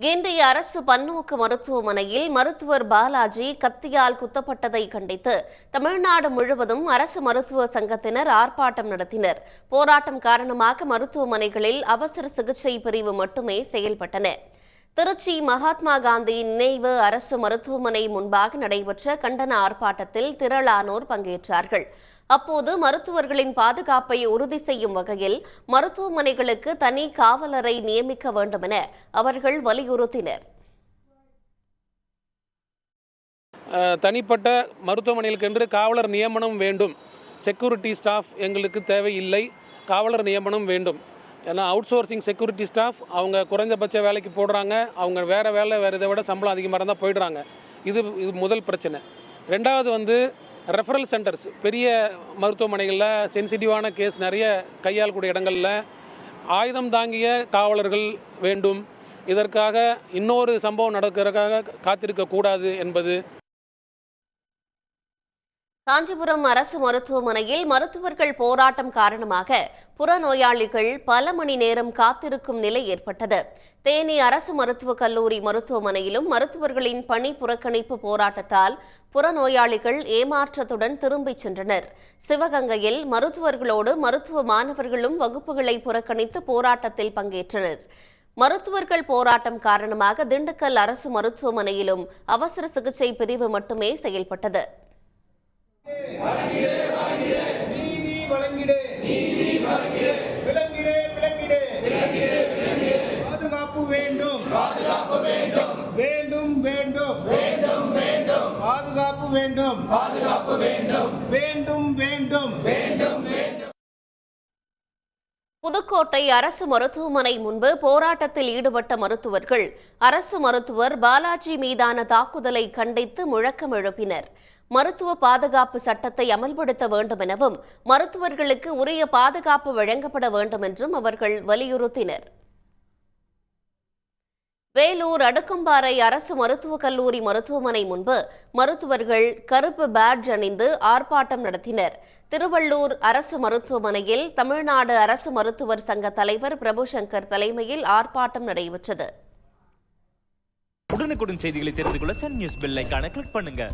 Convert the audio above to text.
கிண்டி அரசு பன்னோக்கு மருத்துவமனையில் மருத்துவர் பாலாஜி கத்தியால் குத்தப்பட்டதை கண்டித்து தமிழ்நாடு முழுவதும் அரசு மருத்துவ சங்கத்தினர் ஆர்ப்பாட்டம் நடத்தினர். போராட்டம் காரணமாக மருத்துவமனைகளில் அவசர சிகிச்சை பிரிவு மட்டுமே செயல்பட்டன. திருச்சி மகாத்மா காந்தி நினைவு அரசு மருத்துவமனை முன்பாக நடைபெற்ற கண்டன ஆர்ப்பாட்டத்தில் திரளானோர் பங்கேற்றார்கள். அப்போது மருத்துவர்களின் பாதுகாப்பை உறுதி செய்யும் வகையில் மருத்துவமனைகளுக்கு தனி காவலரை நியமிக்க வேண்டும் என அவர்கள் வலியுறுத்தினர். தனிப்பட்ட மருத்துவமனைகளுக்கென்று காவலர் நியமனம் வேண்டும். செக்யூரிட்டி ஸ்டாஃப் எங்களுக்கு தேவையில்லை, காவலர் நியமனம் வேண்டும். ஏன்னா அவுட் சோர்சிங் செக்யூரிட்டி ஸ்டாஃப் அவங்க குறைஞ்சபட்ச வேலைக்கு போடுறாங்க, அவங்க வேறு இதை விட சம்பளம் அதிகமாக இருந்தால் போயிடுறாங்க. இது முதல் பிரச்சனை. ரெண்டாவது ரெஃபரல் சென்டர்ஸ், பெரிய மருத்துவமனைகளில் சென்சிட்டிவான கேஸ் நிறைய கையாளக்கூடிய இடங்களில் ஆயுதம் தாங்கிய காவலர்கள் வேண்டும். இதற்காக இன்னொரு சம்பவம் நடக்கிறதுக்காக காத்திருக்கக்கூடாது என்பது. காஞ்சிபுரம் அரசு மருத்துவமனையில் மருத்துவர்கள் போராட்டம் காரணமாக புறநோயாளிகள் பல மணி நேரம் காத்திருக்கும் நிலை ஏற்பட்டது. தேனி அரசு மருத்துவக் கல்லூரி மருத்துவமனையிலும் மருத்துவர்களின் பணி புறக்கணிப்பு போராட்டத்தால் புறநோயாளிகள் ஏமாற்றத்துடன் திரும்பிச் சென்றனர். சிவகங்கையில் மருத்துவர்களோடு மருத்துவ மாணவர்களும் வகுப்புகளை புறக்கணித்து போராட்டத்தில் பங்கேற்றனர். மருத்துவர்கள் போராட்டம் காரணமாக திண்டுக்கல் அரசு மருத்துவமனையிலும் அவசர சிகிச்சை பிரிவு மட்டுமே செயல்பட்டது. பாதுகாப்பு வேண்டும், பாதுகாப்பு வேண்டும், வேண்டும் வேண்டும் வேண்டும் வேண்டும், பாதுகாப்பு வேண்டும், பாதுகாப்பு வேண்டும், வேண்டும் வேண்டும் வேண்டும் வேண்டும். புதுக்கோட்டை அரசு மருத்துவமனை முன்பு போராட்டத்தில் ஈடுபட்ட மருத்துவர்கள் அரசு மருத்துவர் பாலாஜி மீதான தாக்குதலை கண்டித்து முழக்கம் எழுப்பினர். மருத்துவ பாதுகாப்பு சட்டத்தை அமல்படுத்த வேண்டும் எனவும் மருத்துவர்களுக்கு உரிய பாதுகாப்பு வழங்கப்பட வேண்டும் என்றும் அவர்கள் வலியுறுத்தினர். வேலூர் அடுக்கம்பாறை அரசு மருத்துவக் கல்லூரி மருத்துவமனை முன்பு மருத்துவர்கள் கருப்பு பேட்ஜ் அணிந்து ஆர்ப்பாட்டம் நடத்தினர். திருவள்ளூர் அரசு மருத்துவமனையில் தமிழ்நாடு அரசு மருத்துவர் சங்க தலைவர் பிரபுசங்கர் தலைமையில் ஆர்ப்பாட்டம் நடைபெற்றது. உடனுக்குடன் செய்திகளை தெரிந்து கொள்ள சன் நியூஸ் பெல் ஐகானை கிளிக் பண்ணுங்க.